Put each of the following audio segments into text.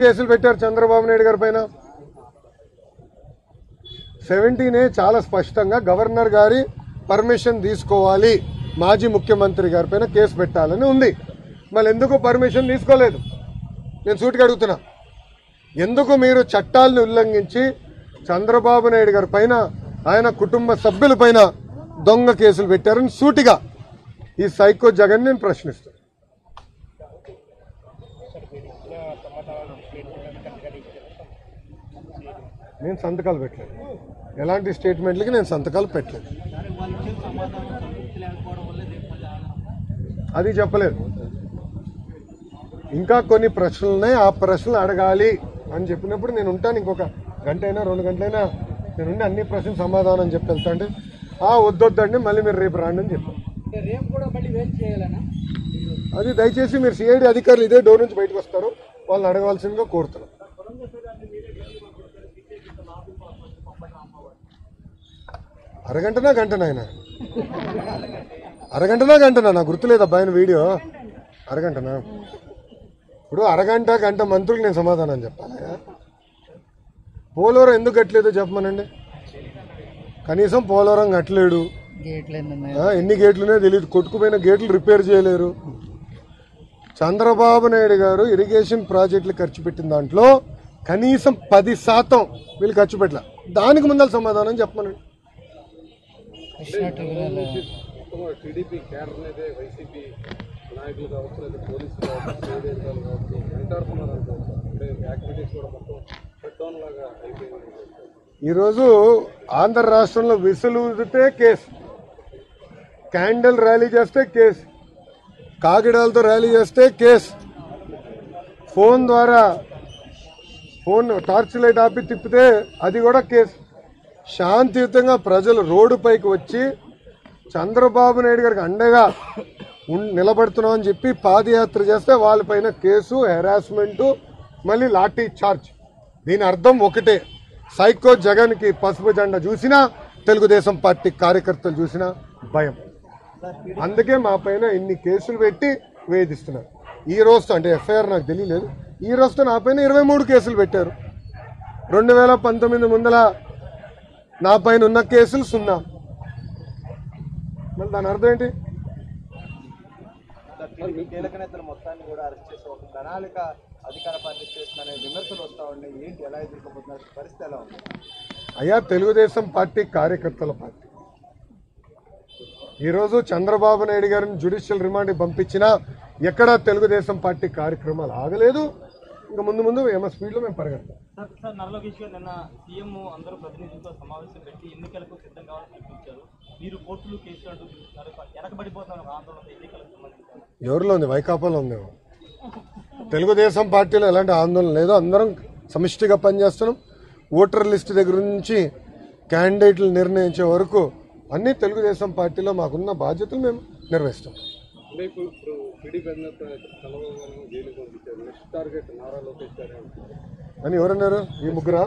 కేసులు పెట్టారు చంద్రబాబు నాయుడు గారి పైన 17A చాలా స్పష్టంగా గవర్నర్ గారి పర్మిషన్ తీసుకోవాలి, మాజీ ముఖ్యమంత్రి గారి పైన కేసు పెట్టాలని ఉంది. మళ్ళీ ఎందుకు పర్మిషన్ తీసుకోలేదు? నేను సూటిగా అడుగుతున్నా. ఎందుకు మీరు చట్టాలను ఉల్లంఘించి చంద్రబాబు నాయుడు గారి పైన ఆయన కుటుంబ సభ్యుల పైన దొంగ కేసులు పెట్టారని సూటిగా ఈ సైకో జగన్ నేను ప్రశ్నిస్తాను. నేను సంతకాలు పెట్టలేదు, ఎలాంటి స్టేట్మెంట్లకి నేను సంతకాలు పెట్టలేదు. అది చెప్పలేదు. ఇంకా కొన్ని ప్రశ్నలు ఉన్నాయి, ఆ ప్రశ్నలు అడగాలి అని చెప్పినప్పుడు నేను ఉంటాను. ఇంకొక గంట అయినా 2 గంటలైనా నేను ఉండి అన్ని ప్రశ్నలు సమాధానం చెప్పి వెళ్తా అంటే వద్దొద్దండి మళ్ళీ మీరు రేపు రాండి అని చెప్పాను. అది దయచేసి మీరు సిఐడి అధికారులు ఇదే డోర్ నుంచి బయటకు వస్తారు, వాళ్ళని అడగవలసిందిగా కోరుతున్నాం. అరగంటనా గంటనా ఆయన? అరగంటనా నాకు గుర్తులేదబ్బా ఆయన వీడియో. అరగంటనా? ఇప్పుడు అరగంట గంట మంత్రులకు నేను సమాధానం చెప్పాలి. పోలవరం ఎందుకు కట్టలేదో చెప్పమనండి. కనీసం పోలవరం కట్టలేడు, ఎన్ని గేట్లునే తెలియదు, కొట్టుకుపోయిన గేట్లు రిపేర్ చేయలేరు. చంద్రబాబు నాయుడు గారు ఇరిగేషన్ ప్రాజెక్టులు ఖర్చు పెట్టిన దాంట్లో కనీసం 10% వీళ్ళు ఖర్చు పెట్టలే. దానికి ముందర సమాధానం చెప్పమనండి. టీడీపీ క్యాడర్ అయితే వైసీపీ నాయకులు కావచ్చు, లేదా పోలీసులు కావచ్చు, అంటే యాక్టివిటీస్ కూడా మొత్తం షట్ డౌన్ లాగా అయిపోయింది. ఈరోజు ఆంధ్ర రాష్ట్రంలో విసులు ఊదితే కేసు, క్యాండిల్ ర్యాలీ చేస్తే కేసు, కాగిడాలతో ర్యాలీ చేస్తే కేసు, ఫోన్ ద్వారా టార్చ్ లైట్ ఆపి తిప్పితే అది కూడా కేసు. శాంతియుతంగా ప్రజలు రోడ్డుపైకి వచ్చి చంద్రబాబు నాయుడు గారికి అండగా నిలబడుతున్నామని చెప్పి పాదయాత్ర చేస్తే వాళ్ళపైన కేసు, హెరాస్మెంటు, మళ్ళీ లాఠీ చార్జ్. దీని అర్థం ఒకటే, సైకో జగన్కి పసుపు జెండా చూసినా, తెలుగుదేశం పార్టీ కార్యకర్తలు చూసినా భయం. అందుకే మా పైన ఇన్ని కేసులు పెట్టి వేధిస్తున్నారు. ఈ రోజుతో అంటే ఎఫ్ఐఆర్ నాకు తెలియలేదు, ఈ రోజుతో నా పైన 23 కేసులు పెట్టారు. 2019 ముందల నా పైన ఉన్న కేసులు 0. మరి దాని అర్థం ఏంటి? కీలక నేతలు మొత్తాన్ని కూడా అరెస్ట్ చేసి ఒక ప్రణాళిక అధికార పార్టీ చేస్తుందనే విమర్శలు వస్తా ఉన్నాయి. ఏంటి, ఎలా ఎదుర్కోబోతున్నారు, పరిస్థితి ఎలా ఉంది? అయ్యా, తెలుగుదేశం పార్టీ కార్యకర్తల పార్టీ ఈరోజు చంద్రబాబు నాయుడు గారిని జ్యుడిషియల్ రిమాండ్కి పంపించినా ఎక్కడా తెలుగుదేశం పార్టీ కార్యక్రమాలు ఆగలేదు. ఇంకా ముందు ఏమో స్పీడ్లో మేము పరిగెడతాం. సార్ నర్లోకేష్ గారు నిన్న సీఎం అందరూ ప్రతినిధులతో సమావేశం పెట్టి ఎన్నికలకు సిద్ధం కావాలని పిలిపించారు. మీరు కోర్టులు కేసులు అంటూ వెనకబడిపోతున్నారు ఆందోళన ఎన్నికలకు సంబంధించి. ఎవరిలో ఉంది? వైకాపాలో ఉంది. తెలుగుదేశం పార్టీలో ఎలాంటి ఆందోళన లేదు, అందరం సమిష్టిగా పనిచేస్తున్నాం. ఓటర్ లిస్ట్ దగ్గర నుంచి క్యాండిడేట్లు నిర్ణయించే వరకు అన్ని తెలుగుదేశం పార్టీలో మాకున్న బాధ్యతలు మేము నిర్వహిస్తాం. అంటే ఇప్పుడు టీడీపీ అధినేత చంద్రబాబు జైలు పంపించారు, నెక్స్ట్ టార్గెట్ నారా లోకేష్ గారు అని ఎవరన్నారు? ఈ ముగ్గురా?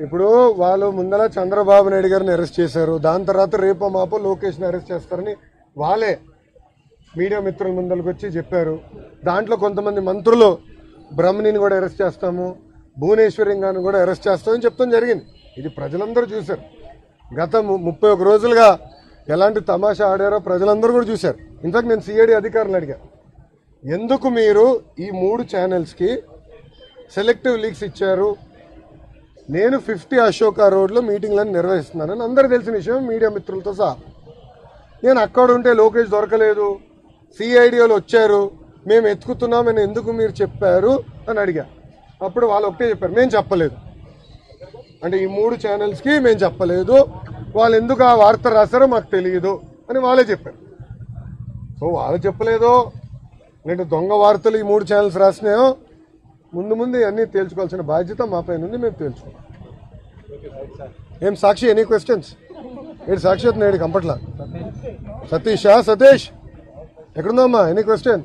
ఇప్పుడు వాళ్ళు ముందర చంద్రబాబు నాయుడు గారిని అరెస్ట్ చేశారు, దాని తర్వాత రేపో మాపో లోకేష్ని అరెస్ట్ చేస్తారని వాళ్ళే మీడియా మిత్రుల ముందరకు వచ్చి చెప్పారు. దాంట్లో కొంతమంది మంత్రులు బ్రహ్మణిని కూడా అరెస్ట్ చేస్తాము, భువనేశ్వరి గారిని కూడా అరెస్ట్ చేస్తామని చెప్తాం జరిగింది. ఇది ప్రజలందరూ చూశారు. గత 31 రోజులుగా ఎలాంటి తమాషా ఆడారో ప్రజలందరూ కూడా చూశారు. ఇన్ఫాక్ట్ నేను సిఐడి అధికారులు అడిగా, ఎందుకు మీరు ఈ 3 ఛానల్స్కి సెలెక్టివ్ లీక్స్ ఇచ్చారు? నేను 50 అశోక రోడ్లో మీటింగ్లను నిర్వహిస్తున్నానని అందరూ తెలిసిన విషయం, మీడియా మిత్రులతో సహా. నేను అక్కడ ఉంటే లోకేష్ దొరకలేదు, సిఐడిఓలు వచ్చారు, మేము ఎత్తుకుతున్నామని ఎందుకు మీరు చెప్పారు అని అడిగా. అప్పుడు వాళ్ళు ఒకటే చెప్పారు, మేము చెప్పలేదు. అంటే ఈ 3 ఛానల్స్కి మేము చెప్పలేదు, వాళ్ళు ఎందుకు ఆ వార్త రాశారో మాకు తెలియదు అని వాళ్ళే చెప్పారు. సో వాళ్ళు చెప్పలేదో నేను దొంగ వార్తలు ఈ 3 ఛానల్స్ రాసినాయో ముందు అన్నీ తేల్చుకోవాల్సిన బాధ్యత మా పైన ఉంది, మేము తేల్చుకోవాలి. ఏం సాక్షి, ఎనీ క్వశ్చన్స్? ఏడు సాక్షి అవుతుంది, ఏడు కంపట్లా. సతీష్ ఎక్కడుందమ్మా? Any question?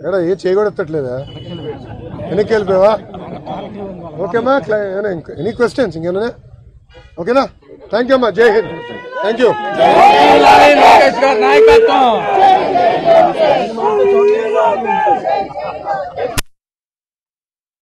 ఎడా ఏ చేయగొడతట్లేదా? వెనక్కి వెళ్ళిపోయావా? ఓకేమ్మా, ఎనీ క్వశ్చన్స్ ఇంకేనా? ఓకేనా? థ్యాంక్ యూ అమ్మా, జై హింద్. Thank you. చేయాలి.